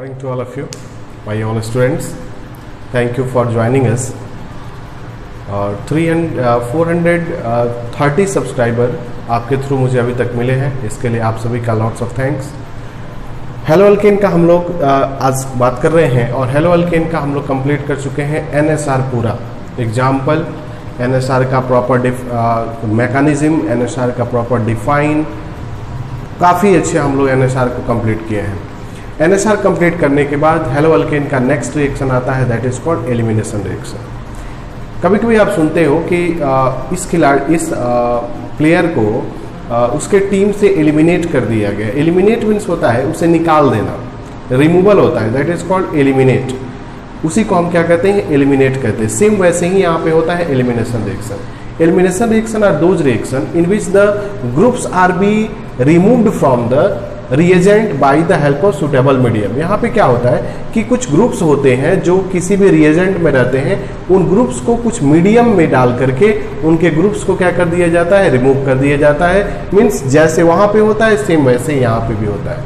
Morning to all of you, my all students. Thank you for joining us. 430 subscriber आपके through मुझे अभी तक मिले हैं, इसके लिए आप सभी का lots of thanks. Hello alkane का हम लोग आज बात कर रहे हैं और हेलो अल्केन का हम लोग कंप्लीट कर चुके हैं एनएसआर पूरा एग्जाम्पल, एनएसआर का प्रॉपर मैकेनिज्म, एनएसआर का प्रॉपर डिफाइन, काफ़ी अच्छे हम लोग एनएसआर को कंप्लीट किए हैं। एनएसआर कंप्लीट करने के बाद हेलो अल्केन का नेक्स्ट रिएक्शन आता है, that is called elimination reaction. कभी कभी आप सुनते हो कि इस प्लेयर को उसके टीम से एलिमिनेट कर दिया गया। एलिमिनेट मीन्स होता है उसे निकाल देना, रिमूवल होता है, दैट इज कॉल्ड एलिमिनेट। उसी को हम क्या कहते हैं, एलिमिनेट कहते हैं। सेम वैसे ही यहाँ पे होता है elimination reaction. Elimination reaction are those reaction in which the groups are be removed from the reagent by the help of suitable medium. यहाँ पे क्या होता है कि कुछ ग्रुप्स होते हैं जो किसी भी रिएजेंट में रहते हैं, उन ग्रुप्स को कुछ मीडियम में डाल करके उनके ग्रुप्स को क्या कर दिया जाता है, रिमूव कर दिया जाता है। मीन्स जैसे वहाँ पे होता है सेम वैसे यहाँ पे भी होता है।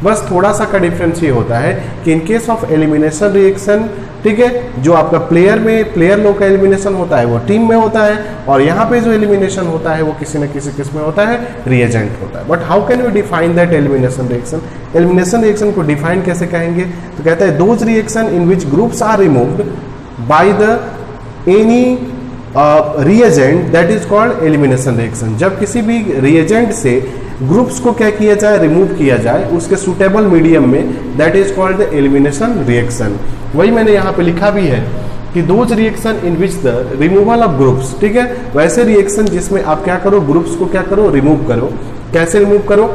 बस थोड़ा सा का डिफरेंस ये होता है कि इन केस ऑफ एलिमिनेशन रिएक्शन, ठीक है, जो आपका प्लेयर लोग का एलिमिनेशन होता है वो टीम में होता है, और यहाँ पे जो एलिमिनेशन होता है वो किसी न किसी किस में होता है, रिएजेंट होता है। But how can we define that elimination reaction? Elimination reaction को डिफाइन कैसे कहेंगे? तो कहता है those reaction in which groups are removed by the any reagent, that is called elimination reaction. जब किसी भी रिएजेंट से ग्रुप्स को क्या किया जाए, रिमूव किया जाए उसके सुटेबल मीडियम में, that is called the elimination reaction. वही मैंने यहाँ पे लिखा भी है कि those reaction in which the removal of groups, ठीक है, वैसे रिएक्शन जिसमें आप क्या करो, ग्रुप्स को क्या करो, रिमूव करो। कैसे रिमूव करो?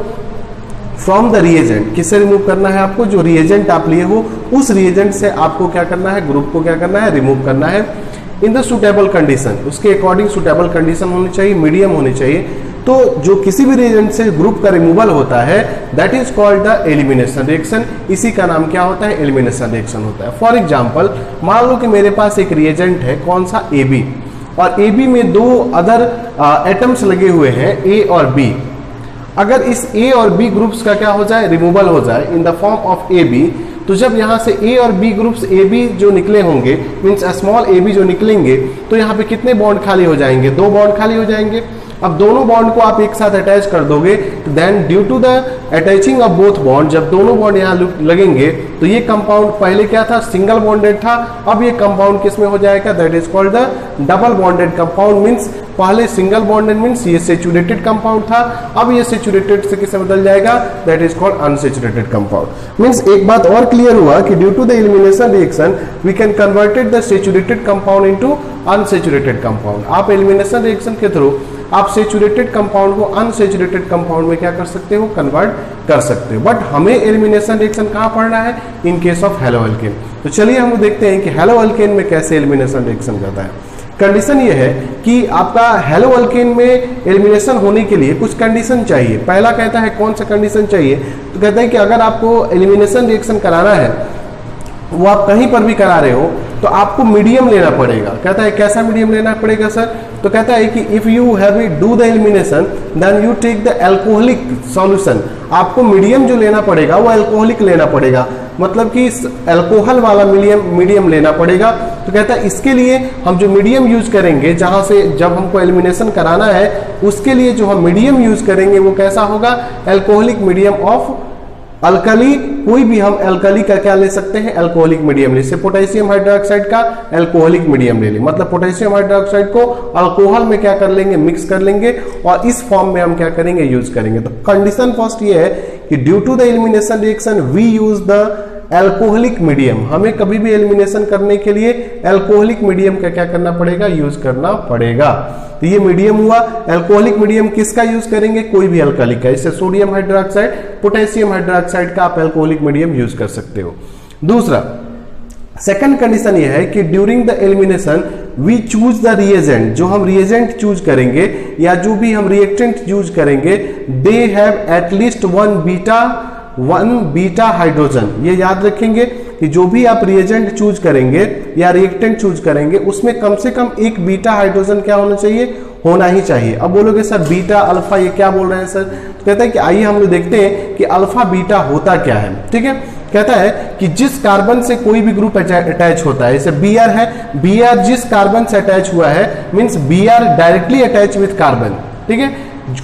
From the reagent. किससे रिमूव करना है आपको? जो रिएजेंट आप लिए हो उस रिएजेंट से आपको क्या करना है, ग्रुप को क्या करना है, रिमूव करना है। इन द सुटेबल कंडीशन, उसके अकॉर्डिंग सुटेबल कंडीशन होनी चाहिए, मीडियम होनी चाहिए। तो जो किसी भी रिएजेंट से ग्रुप का रिमूवल होता है that is called the elimination reaction. इसी का नाम क्या होता है, एलिमिनेशन रिएक्शन होता है। फॉर एग्जांपल मान लो कि मेरे पास एक रिएजेंट है, कौन सा, AB, और AB में दो अदर एटम्स लगे हुए हैं, A और B। अगर इस A और B ग्रुप्स का क्या हो जाए, रिमूवल हो जाए in the form of AB, तो जब यहाँ से A और B ग्रुप्स AB जो निकले होंगे, मीन्स स्मॉल AB जो निकलेंगे, तो यहाँ पे कितने बॉन्ड खाली हो जाएंगे, दो बॉन्ड खाली हो जाएंगे। अब दोनों बॉन्ड को आप एक साथ अटैच कर दोगे, then due to the attaching of both bond, जब दोनों बॉन्ड यहाँ लगेंगे तो ये कंपाउंड पहले क्या था, सिंगल बॉन्डेड था, अब ये कंपाउंड किस में हो जाएगा, that is called the double bonded compound. Means पहले सिंगल बॉन्डेड मीन्स ये सैचुरेटेड कंपाउंड था, अब ये सैचुरेटेड से किससे बदल जाएगा, that is called unsaturated compound. Means एक बात और क्लियर हुआ कि due to the elimination reaction we can converted the saturated compound into unsaturated compound. आप एलिमिनेशन रिएक्शन के थ्रू आप सैचुरेटेड कंपाउंड को अनसैचुरेटेड कंपाउंड में क्या कर सकते हो, कन्वर्ट कर सकते हो। बट हमें एलिमिनेशन रिएक्शन कहाँ पढ़ना है, इन केस ऑफ हेलो अल्केन। तो चलिए हम देखते हैं कि हेलो अल्केन में कैसे एलिमिनेशन रिएक्शन करता है। कंडीशन ये है कि आपका हेलो अल्केन में एलिमिनेशन होने के लिए कुछ कंडीशन चाहिए। पहला कहता है कौन सा कंडीशन चाहिए, तो कहता है कि अगर आपको एलिमिनेशन रिएक्शन कराना है, वो आप कहीं पर भी करा रहे हो, तो आपको मीडियम लेना पड़ेगा। कहता है कैसा मीडियम लेना पड़ेगा सर? तो कहता है कि if you have do the elimination then you take the alcoholic solution. आपको मीडियम जो लेना पड़ेगा वो एल्कोहलिक लेना पड़ेगा, मतलब कि अल्कोहल वाला मीडियम लेना पड़ेगा। तो कहता है इसके लिए हम जो मीडियम यूज करेंगे, जहां से जब हमको एलिमिनेशन कराना है उसके लिए जो हम मीडियम यूज करेंगे वो कैसा होगा, एल्कोहलिक मीडियम ऑफ अल्कली। कोई भी हम अल्कली का क्या ले सकते हैं, अल्कोहलिक मीडियम ले। जैसे पोटेशियम हाइड्रोक्साइड का अल्कोहलिक मीडियम ले लें, मतलब पोटेशियम हाइड्रोक्साइड को अल्कोहल में क्या कर लेंगे, मिक्स कर लेंगे, और इस फॉर्म में हम क्या करेंगे, यूज करेंगे। तो कंडीशन फर्स्ट ये है कि due to the elimination reaction we use the alcoholic medium. हमें कभी भी एलिमिनेशन करने के लिए एल्कोहलिक मीडियम का क्या करना पड़ेगा, यूज करना पड़ेगा। तो ये मीडियम हुआ। एल्कोहलिक मीडियम किसका यूज करेंगे, कोई भी अल्कली का। इससे सोडियम हाइड्रोक्साइड, पोटेशियम हाइड्रोक्साइड का आप एल्कोहलिक मीडियम यूज कर सकते हो। दूसरा सेकंड कंडीशन ये है कि during the elimination we choose the reagent. जो हम रिएजेंट चूज करेंगे या जो भी हम रिएक्टेंट यूज करेंगे, they have at least one beta hydrogen. ये याद रखेंगे कि जो भी आप रिएजेंट चूज करेंगे या रिएक्टेंट चूज करेंगे उसमें कम से कम एक बीटा हाइड्रोजन क्या होना चाहिए, होना ही चाहिए। अब बोलोगे सर बीटा अल्फा ये क्या बोल रहे हैं सर? तो कहता है कि आइए हम लोग देखते हैं कि अल्फा बीटा होता क्या है। ठीक है, कहता है कि जिस कार्बन से कोई भी ग्रुप अटैच होता है, जैसे Br है, Br जिस कार्बन से अटैच हुआ है means Br directly attach with carbon, ठीक है,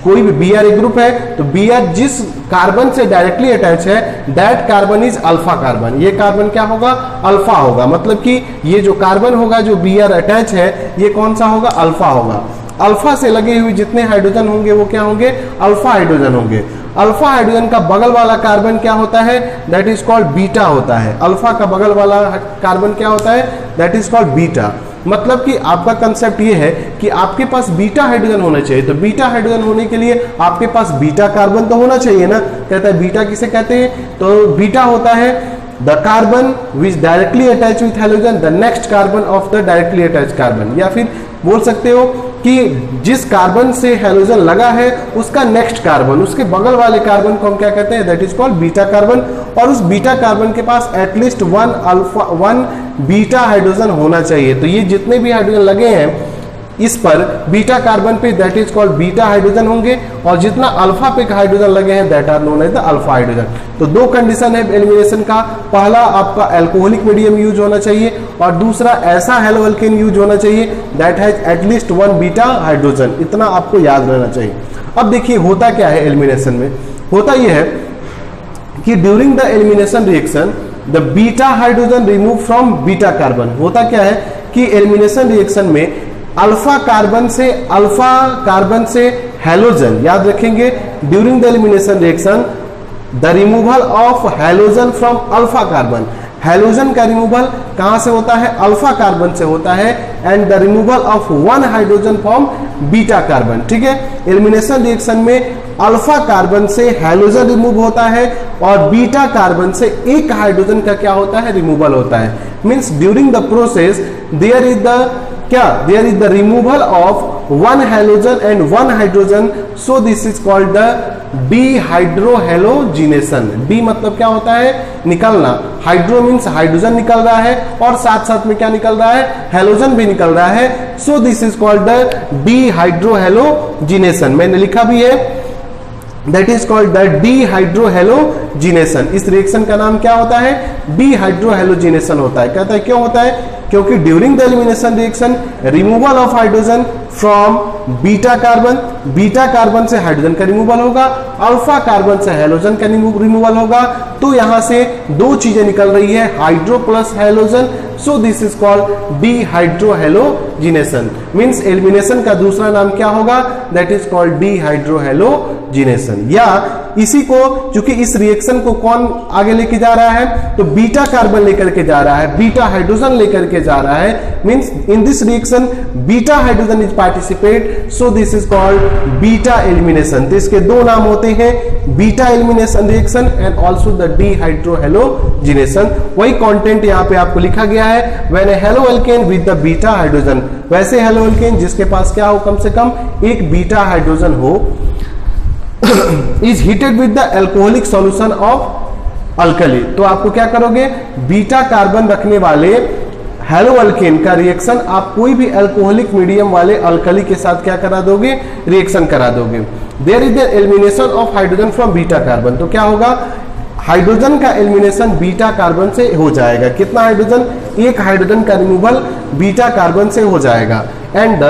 कोई भी Br एक ग्रुप है तो Br जिस कार्बन से डायरेक्टली अटैच है that carbon is alpha carbon, ये कार्बन क्या होगा, अल्फा होगा। मतलब कि ये जो कार्बन होगा जो Br अटैच है ये कौन सा होगा, अल्फा होगा। अल्फा से लगे हुए जितने हाइड्रोजन होंगे वो क्या होंगे, अल्फा हाइड्रोजन होंगे। अल्फा हाइड्रोजन का बगल वाला कार्बन क्या होता है, दैट इज कॉल्ड बीटा होता है। अल्फा का बगल वाला कार्बन क्या होता है, दैट इज कॉल्ड बीटा। मतलब कि आपका कंसेप्ट ये है कि आपके पास बीटा हाइड्रोजन होना चाहिए, तो बीटा हाइड्रोजन होने के लिए आपके पास बीटा कार्बन तो होना चाहिए ना। कहता है बीटा किसे कहते हैं, तो बीटा होता है the carbon which directly attach with hydrogen the next carbon of the directly attach carbon, या फिर बोल सकते हो कि जिस कार्बन से हाइड्रोजन लगा है उसका नेक्स्ट कार्बन, उसके बगल वाले कार्बन को हम क्या कहते हैं, that is called beta carbon. और उस बीटा कार्बन के पास एटलीस्ट वन बीटा हाइड्रोजन होना चाहिए। तो ये जितने भी हाइड्रोजन लगे हैं इस पर बीटा कार्बन पे that is called beta hydrogen होंगे, और जितना अल्फा पे हाइड्रोजन लगे हैं that are known as the alpha hydrogen. तो दो कंडीशन है एलिमिनेशन का, पहला आपका अल्कोहलिक मीडियम यूज होना चाहिए और दूसरा ऐसा हेलो अल्केन यूज होना चाहिए that has at least one beta hydrogen. इतना आपको याद रहना चाहिए। अब देखिए होता क्या है एलिमिनेशन में, होता यह है कि during the elimination reaction the beta hydrogen remove from beta carbon. होता क्या है कि एलिमिनेशन रिएक्शन में अल्फा कार्बन से हैलोजन, याद रखेंगे during the elimination reaction the removal of halogen from alpha carbon. Halogen का रिमूवल कहां से होता है, अल्फा कार्बन से होता है, and the removal of one hydrogen from beta carbon. ठीक है, एलिमिनेशन रिएक्शन में अल्फा कार्बन से हैलोजन रिमूव होता है और बीटा कार्बन से एक हाइड्रोजन का क्या होता है, रिमूवल होता है। Means during the process there is the removal of one halogen and one hydrogen, so this is called the dehydrohalogenation. De मतलब क्या होता है, निकलना। हाइड्रो मीन्स हाइड्रोजन निकल रहा है और साथ साथ में क्या निकल रहा है, हैलोजन भी निकल रहा है। So this is called the dehydrohalogenation. मैंने लिखा भी है that is called the dehydrohalogenation. इस रिएक्शन का नाम क्या होता है, डीहाइड्रोहैलोजिनेशन होता है। कहता है क्यों होता है, क्योंकि during the elimination reaction removal of hydrogen from beta carbon से हाइड्रोजन का रिमूवल होगा, अल्फा कार्बन से हैलोजन का रिमूवल होगा। तो यहां से दो चीजें निकल रही है, hydro plus halogen, so this is called dehydrohalogenation. Means elimination का दूसरा नाम क्या होगा, दैट इज कॉल्ड डीहाइड्रोहैलोजिनेशन। या इसी को, चूंकि इस रिएक्शन को कौन आगे लेके जा रहा है, तो बीटा कार्बन लेकर के जा रहा है, बीटा हाइड्रोजन लेकर के जा रहा है। Means in this reaction beta hydrogen is participate, so this is called beta elimination. तो इसके दो नाम होते हैं, beta elimination reaction and also the dehydrohalogenation. वही कंटेंट यहाँ पे आपको लिखा गया है, when a halo alkane with the beta hydrogen, वैसे हेलो अल्केन जिसके पास क्या हो, कम से कम एक बीटा हाइड्रोजन हो, is heated with the alcoholic solution of alkali. तो आपको क्या करोगे, बीटा कार्बन रखने वाले हेलो अल्केन का रिएक्शन आप कोई भी अल्कोहलिक मीडियम वाले अल्कली के साथ क्या करा दोगे, रिएक्शन करा दोगे। There is the elimination of hydrogen from beta carbon. तो क्या होगा, हाइड्रोजन का एलिमिनेशन बीटा कार्बन से हो जाएगा। कितना हाइड्रोजन, एक हाइड्रोजन का रिमूवल बीटा कार्बन से हो जाएगा। And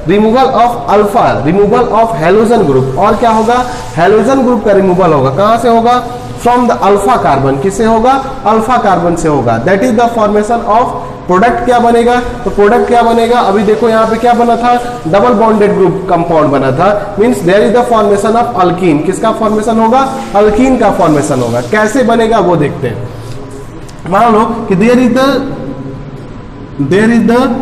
removal of alpha, removal of halogen group, और क्या होगा, हैलोजन ग्रुप का रिमूवल होगा। कहां से होगा, फ्रॉम द अल्फा कार्बन। किससे होगा, अल्फा कार्बन से होगा। That is the formation of product. क्या बनेगा, तो प्रोडक्ट क्या बनेगा, अभी देखो यहाँ पे क्या बना था, डबल बॉन्डेड ग्रुप कंपाउंड बना था। Means there is the formation of alkene. किसका फॉर्मेशन होगा, अल्कीन का फॉर्मेशन होगा। कैसे बनेगा वो देखते हैं। मान लो कि देयर इज द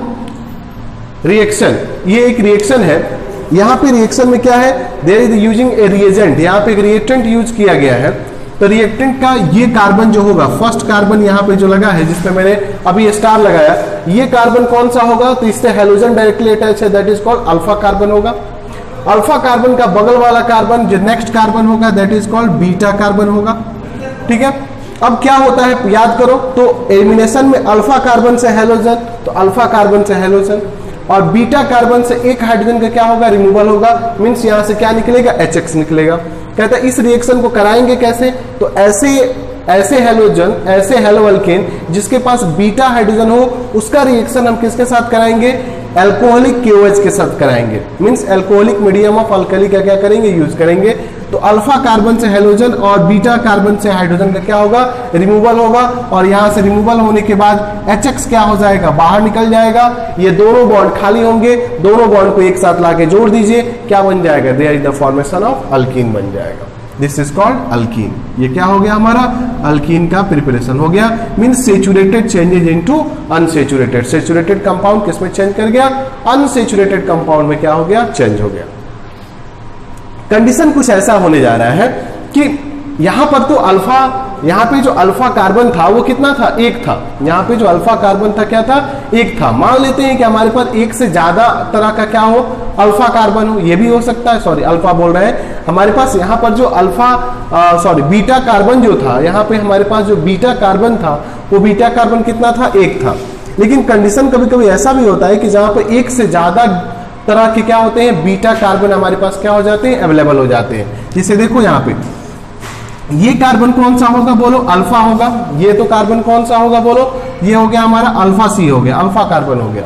रिएक्शन, ये एक रिएक्शन है। यहाँ पे रिएक्शन में क्या है, there is using a reagent, यहाँ पे एक रिएक्टेंट यूज किया गया है। तो रिएक्टेंट का ये कार्बन जो होगा, फर्स्ट कार्बन यहाँ पे जो लगा है जिसपे मैंने अभी स्टार लगाया, ये कार्बन कौन सा होगा, तो इससे हैलोजन डायरेक्टली अटैच है, that is called alpha carbon होगा। अल्फा कार्बन का बगल वाला कार्बन जो नेक्स्ट कार्बन होगा that is called beta carbon होगा। ठीक है, अब क्या होता है याद करो, तो एलिमिनेशन में अल्फा कार्बन से हैलोजन, तो अल्फा कार्बन से हैलोजन, और बीटा कार्बन से एक हाइड्रोजन का क्या होगा, रिमूवल होगा। मींस यहां से क्या निकलेगा, HX निकलेगा। कहता है इस रिएक्शन को कराएंगे कैसे, तो ऐसे ऐसे हैलोजन, ऐसे हेलो अल्केन जिसके पास बीटा हाइड्रोजन हो, उसका रिएक्शन हम किसके साथ कराएंगे? अल्कोहलिक KOH के साथ कराएंगे। Means alcoholic medium of alkali का क्या करेंगे? यूज करेंगे। तो अल्फा कार्बन से हैलोजन और बीटा कार्बन से हाइड्रोजन का क्या होगा? रिमूवल होगा। और यहां से रिमूवल होने के बाद HX क्या हो जाएगा? बाहर निकल जाएगा। ये दोनों बॉन्ड खाली होंगे, दोनों बॉन्ड को एक साथ लाके जोड़ दीजिए, क्या बन जाएगा? There is the formation of alkene बन जाएगा। This is called alkene. ये क्या हो गया हमारा? अल्कीन का प्रिपरेशन हो गया। Means saturated changes into unsaturated. Saturated compound किसमें चेंज कर गया? अनसेचुरेटेड कंपाउंड में क्या हो गया? चेंज हो गया। कंडीशन कुछ ऐसा होने जा रहा है कि यहां पर तो अल्फा, यहां पे जो अल्फा कार्बन था वो कितना था? एक था। यहां पे जो अल्फा कार्बन था क्या था? एक था। मान लेते हैं कि हमारे पास एक से ज्यादा तरह का क्या हो? अल्फा कार्बन हो। ये भी हो सकता है, सॉरी अल्फा बोल रहे हैं। हमारे पास यहाँ पर जो बीटा कार्बन जो था, यहाँ पे हमारे पास जो बीटा कार्बन था वो बीटा कार्बन कितना था? एक था। लेकिन कंडीशन कभी कभी ऐसा भी होता है कि जहां पर एक से ज्यादा तरह के क्या होते हैं? बीटा कार्बन हमारे पास क्या हो जाते हैं? अवेलेबल हो जाते हैं। जैसे देखो यहाँ पे ये कार्बन कौन सा होगा? बोलो अल्फा होगा। ये तो कार्बन कौन सा होगा? बोलो ये हो गया हमारा अल्फा C हो गया, अल्फा कार्बन हो गया।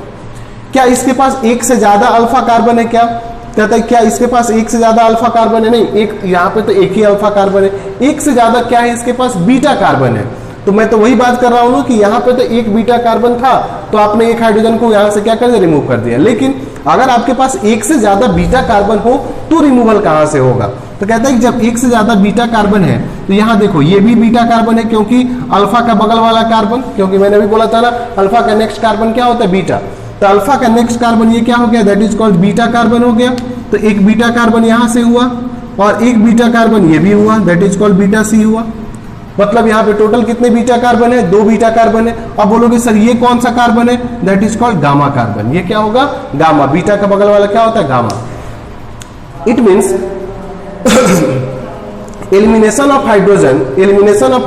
क्या इसके पास एक से ज्यादा अल्फा कार्बन है? क्या कहता है? क्या इसके पास एक से ज्यादा अल्फा कार्बन है? नहीं, एक यहाँ पे तो एक ही अल्फा कार्बन है। एक से ज्यादा क्या है? इसके पास बीटा कार्बन है। तो मैं तो वही बात कर रहा हूं कि यहाँ पे तो एक बीटा कार्बन था, तो आपने एक हाइड्रोजन को यहाँ से क्या कर दिया? रिमूव कर दिया। लेकिन अगर आपके पास एक से ज्यादा बीटा कार्बन हो तो रिमूवल कहां से होगा? तो कहता है कि जब एक से ज्यादा बीटा कार्बन है तो यहाँ देखो ये भी बीटा कार्बन है, क्योंकि अल्फा का बगल वाला कार्बन, क्योंकि मैंने भी बोला था ना अल्फा का नेक्स्ट कार्बन क्या होता है? बीटा। तो अल्फा का नेक्स्ट कार्बन ये क्या हो गया? That is called beta carbon हो गया। तो एक बीटा कार्बन यहां से हुआ और एक बीटा कार्बन ये भी हुआ, that is called beta C हुआ। मतलब यहाँ पे टोटल कितने बीटा कार्बन है? 2 बीटा कार्बन है। अब बोलोगे सर ये कौन सा कार्बन है? That is called gamma carbon. ये क्या होगा? गामा। बीटा का बगल वाला क्या होता है? Gamma. It means elimination of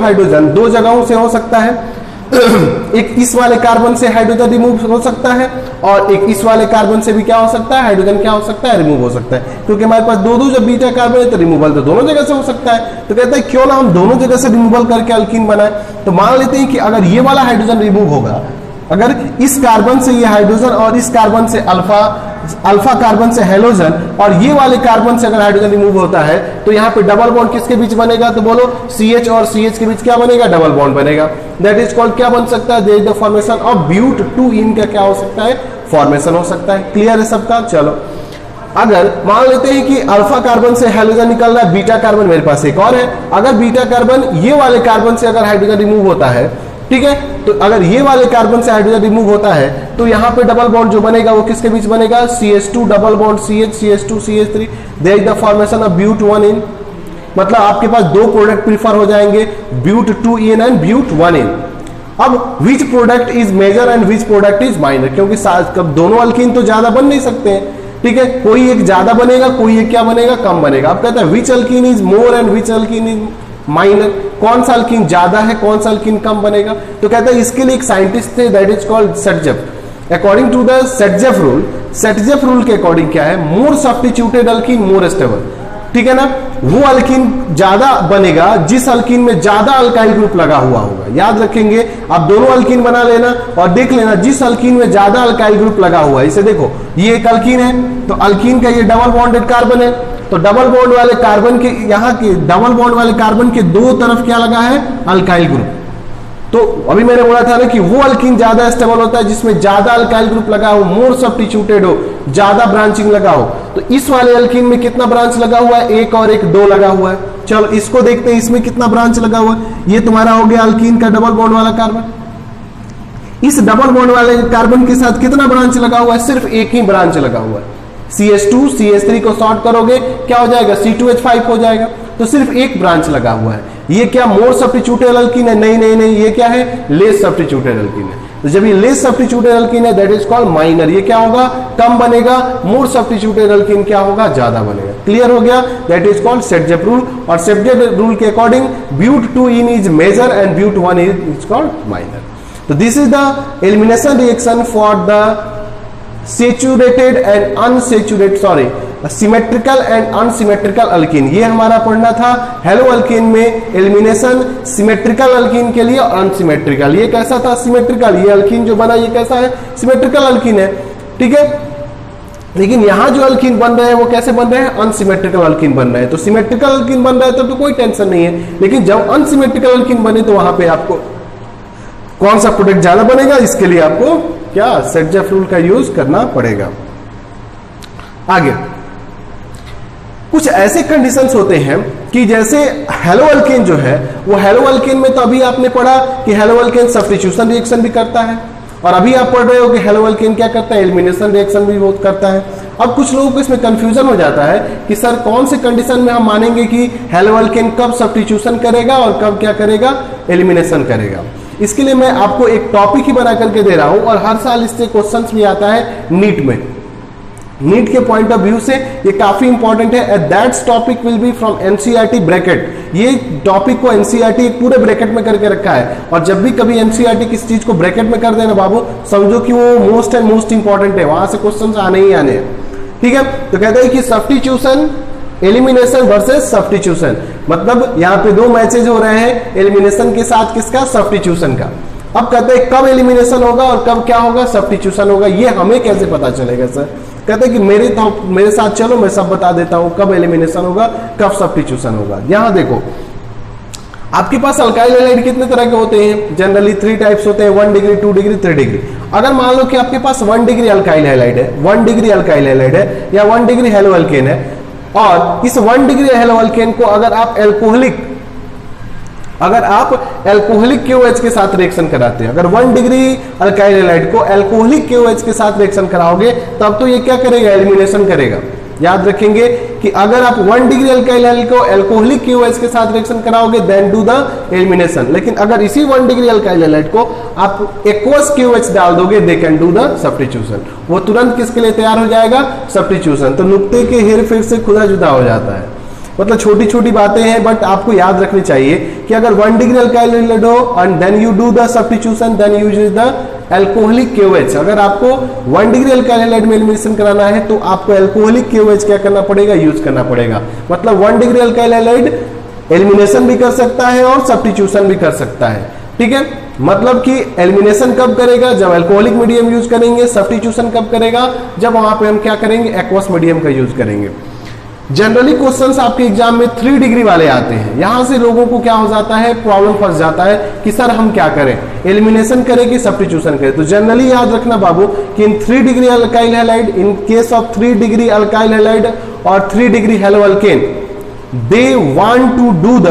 hydrogen 2 जगहों से हो सकता है। एक इस वाले कार्बन से हाइड्रोजन रिमूव हो सकता है और एक इस वाले कार्बन से भी क्या हो सकता है? हाइड्रोजन क्या हो सकता है? रिमूव हो सकता है। क्योंकि हमारे पास दो जब बीटा कार्बन है तो रिमूवल तो दोनों जगह से हो सकता है। तो कहता है क्यों ना हम दोनों जगह से रिमूवल करके अल्कीन बनाए। तो मान लेते हैं कि अगर ये वाला हाइड्रोजन रिमूव होगा, अगर इस कार्बन से ये हाइड्रोजन और इस कार्बन से अल्फा कार्बन से हेलोजन और ये वाले कार्बन से अगर हाइड्रोजन रिमूव होता है तो यहाँ पे डबल बॉन्ड किसके बीच बनेगा? तो बोलो CH और CH के बीच क्या बनेगा? डबल बॉन्ड बनेगा। दैट इज कॉल्ड क्या बन सकता है? There is the formation of but two ene का क्या हो सकता है? फॉर्मेशन हो सकता है। क्लियर है सबका? चलो अगर मान लेते हैं कि अल्फा कार्बन से हाइड्रोजन निकल रहा है, बीटा कार्बन मेरे पास एक और है। अगर बीटा कार्बन ये वाले कार्बन से अगर हाइड्रोजन रिमूव होता है, ठीक है, तो अगर ये वाले कार्बन से हाइड्रोजन रिमूव होता है तो यहाँ पे डबल बॉन्ड जो बनेगा वो किसके बीच बनेगा? CH2 double bond CH, CH2 CH3, there is the formation of but one ene. मतलब आपके पास 2 प्रोडक्ट प्रीफर हो जाएंगे, ब्यूट-2-ईन एंड ब्यूट-1-ईन। अब which product is major and which product is minor? क्योंकि दोनों अल्कीन तो ज्यादा बन नहीं सकते हैं, ठीक है, कोई एक ज्यादा बनेगा, कोई एक क्या बनेगा? कम बनेगा। अब कहता है which alkene is more and which alkene is minor? कौन सा अल्कीन ज्यादा है, कौन सा अल्कीन कम बनेगा? तो कहता है इसके लिए एक साइंटिस्ट थे, that is called saytzeff. According to the saytzeff rule के अकॉर्डिंग क्या है? More substituted alkene more stable. ठीक है ना? वो अल्कीन ज्यादा बनेगा जिस अल्कीन में ज्यादा अल्काइल ग्रुप लगा हुआ होगा। याद रखेंगे, आप दोनों अल्कीन बना लेना और देख लेना जिस अल्कीन में ज्यादा अल्काइल ग्रुप लगा हुआ है। इसे देखो, ये एक अल्कीन है तो अल्कीन का ये डबल बॉन्डेड कार्बन है, तो डबल बॉन्ड वाले कार्बन के यहाँ के डबल बॉन्ड वाले कार्बन के 2 तरफ क्या लगा है? Alkyl group. तो अभी मैंने बोला था ना कि वो अल्कीन ज्यादा स्टेबल होता है जिसमें ज्यादा अल्काइल ग्रुप लगा हो, मोर सब्स्टिट्यूटेड हो, ज्यादा ब्रांचिंग लगा हो। तो इस वाले अल्कीन में कितना ब्रांच लगा हुआ है? 1 और 1 2 लगा हुआ है। चलो इसको देखते हैं, इसमें कितना ब्रांच लगा हुआ है। ये तुम्हारा हो गया अल्कीन का डबल बॉन्ड वाला कार्बन। इस डबल बॉन्ड वाले कार्बन के साथ कितना ब्रांच लगा हुआ है? सिर्फ एक ही ब्रांच लगा हुआ है। CH2 CH3 को शॉर्ट करोगे क्या हो जाएगा? C2H5 हो जाएगा। तो सिर्फ एक ब्रांच लगा हुआ है। ये क्या मोर सब्स्टिट्यूटेड अल्कीन है? नहीं नहीं नहीं, ये क्या है? लेस सब्स्टिट्यूटेड अल्कीन है। तो जब ये लेस सब्स्टिट्यूटेड अल्कीन है दैट इज कॉल्ड माइनर। ये क्या होगा? कम बनेगा। मोर सब्स्टिट्यूटेड अल्कीन क्या होगा? ज्यादा बनेगा। क्लियर हो गया? That is called Saytzeff rule. और सेटजेफ रूल के according but two ene is major and but one ene is called minor. So this is the elimination reaction for the saturated and unsaturated symmetrical and unsymmetrical alkene, ये हमारा पढ़ना था halo alkene में elimination symmetrical alkene के लिए और unsymmetrical. ये कैसा था? सिमेट्रिकल। ये अल्कीन जो बना ये कैसा है? सिमेट्रिकल अल्कीन है, ठीक है। लेकिन यहां जो अल्कीन बन रहे हैं वो कैसे बन रहे हैं? अनसिमेट्रिकल अल्कीन बन रहे हैं। तो सिमेट्रिकल अल्कीन बन रहा है तो कोई टेंशन नहीं है, लेकिन जब अनसिमेट्रिकल अल्कीन बने तो वहां पे आपको कौन सा प्रोडक्ट ज्यादा बनेगा, इसके लिए आपको क्या सेट-जेफ रूल का यूज करना पड़ेगा। आगे कुछ ऐसे कंडीशंस होते हैं कि जैसे हेलो अल्केन जो है वो हेलो अल्केन में तो अभी आपने पढ़ा कि हेलो अल्केन सब्स्टिट्यूशन रिएक्शन भी करता है, और अभी आप पढ़ रहे हो कि हेलो अल्केन क्या करता है? एलिमिनेशन रिएक्शन भी बहुत करता है। अब कुछ लोगों को इसमें कंफ्यूजन हो जाता है कि सर कौन से कंडीशन में हम मानेंगे कि हेलो अल्केन कब सब्स्टिट्यूशन करेगा और कब क्या करेगा? एलिमिनेशन करेगा। इसके लिए मैं आपको एक टॉपिक ही बना करके दे रहा हूं, और हर साल इससे क्वेश्चंस भी आता है नीट में। नीट के पॉइंट ऑफ व्यू से ये काफी इंपॉर्टेंट है। That topic will be from NCERT bracket. ये टॉपिक को एनसीईआरटी पूरे ब्रैकेट में करके रखा है, और जब भी कभी एनसीईआरटी किसी चीज को ब्रैकेट में कर देना बाबू, समझो कि वो मोस्ट एंड मोस्ट इंपॉर्टेंट है, वहां से क्वेश्चंस आने ही आने हैं, ठीक है। तो कहते हैं कि सब्स्टिट्यूशन एलिमिनेशन वर्सेस सब्स्टिट्यूशन, मतलब यहाँ पे दो मैचेज हो रहे हैं, एलिमिनेशन के साथ किसका? सब्स्टिट्यूशन का। अब कहते हैं कब एलिमिनेशन होगा और कब क्या होगा? सब्स्टिट्यूशन होगा। ये हमें कैसे पता चलेगा सर? कहते हैं कि मेरे साथ चलो, मैं सब बता देता हूं कब एलिमिनेशन होगा, कब सब्स्टिट्यूशन होगा। यहां देखो, आपके पास अल्काइल हैलाइड कितने तरह के होते हैं? जनरली 3 टाइप्स होते हैं, 1 डिग्री, 2 डिग्री, 3 डिग्री। अगर मान लो कि आपके पास 1 डिग्री अल्काइल हैलाइड है, 1 डिग्री अल्काइल हैलाइड है, या 1 डिग्री हेलो अल्केन है, और इस 1 डिग्री हेलो अल्केन को अगर आप एल्कोहलिक KOH के साथ रिएक्शन कराते हैं, अगर 1 डिग्री अल्काइल हैलाइड को एल्कोहलिक KOH के साथ रिएक्शन कराओगे तब तो ये क्या करेगा? एलिमिनेशन करेगा। याद रखेंगे कि अगर आप 1 डिग्री अल्काइल हैलाइड को एल्कोहलिक KOH के साथ रिएक्शन कराओगे देन डू द एलिमिनेशन। लेकिन अगर इसी 1 डिग्री अल्काइल हैलाइड को आप एक्वस KOH डाल दोगे दे कैन डू द सब्स्टिट्यूशन। वो तुरंत किसके लिए तैयार हो जाएगा? सब्स्टिट्यूशन। तो नुक्ते के हेर फेर से खुदा जुदा हो जाता है। मतलब छोटी छोटी बातें हैं, बट आपको याद रखनी चाहिए कि अगर 1 डिग्री अल्काइल हैलाइड हो and then you do the substitution then use the alcoholic KOH। अगर आपको 1 डिग्री अल्काइल हैलाइड में एलिमिनेशन कराना है तो आपको एल्कोहलिक KOH क्या करना पड़ेगा? यूज करना पड़ेगा। मतलब 1 डिग्री अल्काइल हैलाइड एलिमिनेशन भी कर सकता है और सब्स्टिट्यूशन भी कर सकता है, ठीक है। मतलब कि एलिमिनेशन कब करेगा? जब एल्कोहलिक मीडियम यूज करेंगे। सब्स्टिट्यूशन कब करेगा? जब वहां पे हम क्या करेंगे? एक्वस मीडियम का यूज करेंगे। जनरली क्वेश्चंस आपके एग्जाम में 3 डिग्री वाले आते हैं। यहां से लोगों को क्या हो जाता है? प्रॉब्लम फंस जाता है कि सर हम क्या करें, एलिमिनेशन करें कि सब्स्टिट्यूशन करें? तो जनरली याद रखना बाबू कि in 3 degree alkyl halide, in case of 3 degree alkyl halide और 3 degree halo alkane, they want to do the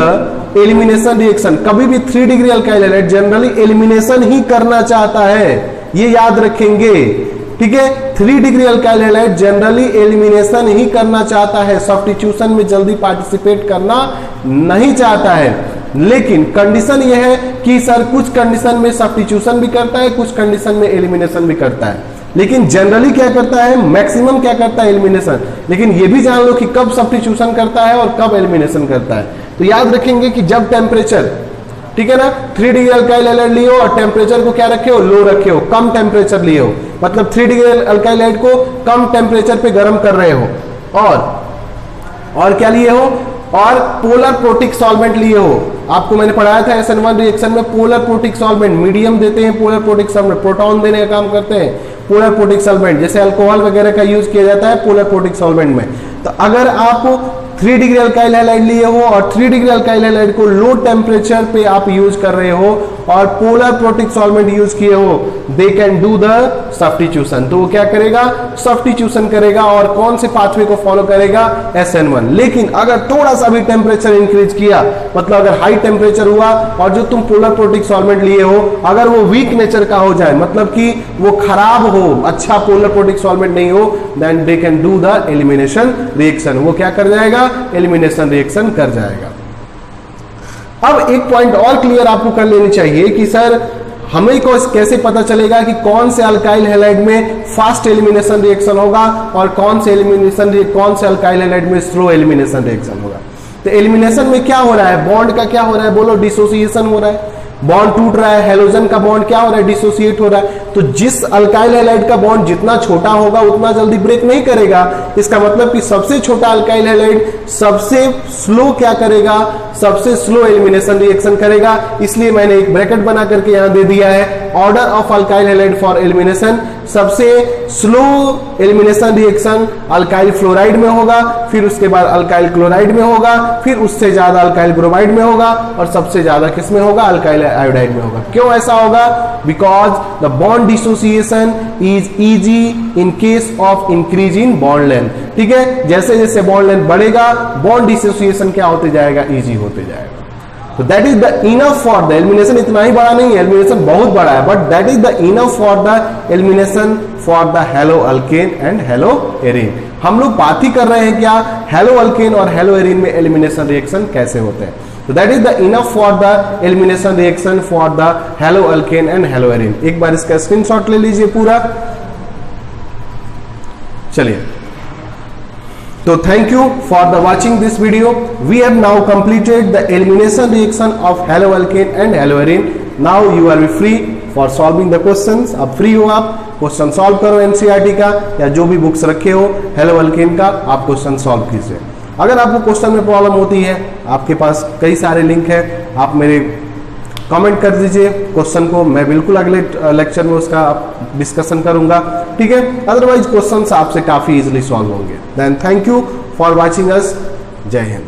elimination reaction. कभी भी 3 degree alkyl halide generally elimination ही करना चाहता है, ये याद रखेंगे, ठीक है। 3 degree alkyl halide generally elimination ही करना चाहता है, सब्स्टिट्यूशन में जल्दी पार्टिसिपेट करना नहीं चाहता है। लेकिन कंडीशन यह है कि सर कुछ कंडीशन में सब्स्टिट्यूशन भी करता है, कुछ कंडीशन में एलिमिनेशन भी करता है, लेकिन जनरली क्या करता है? मैक्सिमम क्या करता है? एलिमिनेशन। लेकिन ये भी जान लो कि कब सब्स्टिट्यूशन करता है और कब एलिमिनेशन करता है। तो याद रखेंगे कि जब टेम्परेचर, ठीक है ना, 3 डिग्री अल्काइल हैलाइड लिए हो और टेम्परेचर को क्या रखे हो? लो रखे हो, कम टेम्परेचर लिए हो, मतलब 3 डिग्री अल्काइल हैलाइड को कम टेम्परेचर पे गर्म कर रहे हो, और क्या लिए हो? और पोलर प्रोटिक सॉल्वेंट लिए हो। आपको मैंने पढ़ाया था SN1 रिएक्शन में पोलर प्रोटिक सॉल्वेंट मीडियम देते हैं, पोलर प्रोटिक सॉल्वेंट प्रोटॉन देने का काम करते हैं, पोलर प्रोटिक सॉल्वेंट जैसे अल्कोहल वगैरह का यूज किया जाता है पोलर प्रोटिक सॉल्वेंट में। तो अगर आप 3 डिग्री अल्काइल हैलाइड लिए हो और 3 डिग्री अल्काइल हैलाइड को लो टेम्परेचर पे आप यूज कर रहे हो और पोलर प्रोटिक सॉल्वेंट यूज किए हो, दे कैन डू द सब्स्टिट्यूशन। तो वो क्या करेगा? सब्स्टिट्यूशन करेगा। और कौन से पाथवे को फॉलो करेगा? SN1। लेकिन अगर थोड़ा सा भी टेम्परेचर इंक्रीज किया, मतलब अगर हाई टेम्परेचर हुआ और जो तुम पोलर प्रोटिक सॉल्वेंट लिए हो अगर वो वीक नेचर का हो जाए, मतलब कि वो खराब हो, अच्छा पोलर प्रोटिक सॉल्वेंट नहीं हो, then they can do the elimination reaction. वो क्या कर जाएगा? एलिमिनेशन रिएक्शन कर जाएगा। अब एक पॉइंट और क्लियर आपको कर लेनी चाहिए कि सर हमें को कैसे पता चलेगा कि कौन से अल्काइल हैलाइड में फास्ट एलिमिनेशन रिएक्शन होगा और कौन से अल्काइल हैलाइड में स्लो एलिमिनेशन रिएक्शन होगा। तो एलिमिनेशन में क्या हो रहा है? बॉन्ड का क्या हो रहा है? बोलो, डिसोसिएशन हो रहा है, बॉन्ड टूट रहा है, हेलोजन का बॉन्ड क्या हो रहा है? डिसोसिएट हो रहा है। तो तो जिस अल्काइल हैलाइड का बॉन्ड जितना छोटा होगा उतना जल्दी ब्रेक नहीं करेगा। इसका मतलब कि सबसे छोटा अल्काइल हैलाइड सबसे स्लो क्या करेगा, सबसे स्लो एलिमिनेशन रिएक्शन करेगा। इसलिए मैंने एक ब्रैकेट बना करके यहां दे दिया है, order of alkyl halide for elimination. सबसे slow elimination reaction alkyl fluoride में होगा, फिर उसके बाद अल्काइल क्लोराइड में होगा, फिर उससे ज्यादा अल्काइल ब्रोमाइड में होगा, और सबसे ज्यादा किस में होगा, अल्काइल आयोडाइड में होगा। क्यों ऐसा होगा? Because the bond dissociation is easy in case of increase in bond length. ठीक है, जैसे जैसे बॉन्ड लेंथ बढ़ेगा बॉन्ड डिसोसिएशन क्या होते जाएगा, इजी होते जाएगा। तो that is the enough for the elimination. इतना ही बड़ा नहीं है, एलिमिनेशन बहुत बड़ा है, but that is the enough for the elimination for the hello alkane and hello arene. हम लोग बात ही कर रहे हैं क्या, हेलो अल्केन और हेलो एरीन में एलिमिनेशन रिएक्शन कैसे होते हैं। तो that is the enough for the elimination reaction for the hello alkane and hello arene. एक बार इसका स्क्रीनशॉट ले लीजिए पूरा। चलिए, so thank you for the watching this video. We have now completed the elimination reaction of haloalkane and haloarine. Now you are free for solving the questions. अब free हो, आप question solve करो NCERT का या जो भी books रखे हो हेलोअल्केन का, आप क्वेश्चन सॉल्व कीजिए। अगर आपको क्वेश्चन में प्रॉब्लम होती है, आपके पास कई सारे लिंक है, आप मेरे कमेंट कर दीजिए क्वेश्चन को, मैं बिल्कुल अगले लेक्चर में उसका डिस्कशन करूंगा। ठीक है, अदरवाइज क्वेश्चंस आपसे काफी इजीली सॉल्व होंगे। Then thank you for watching us. जय हिंद।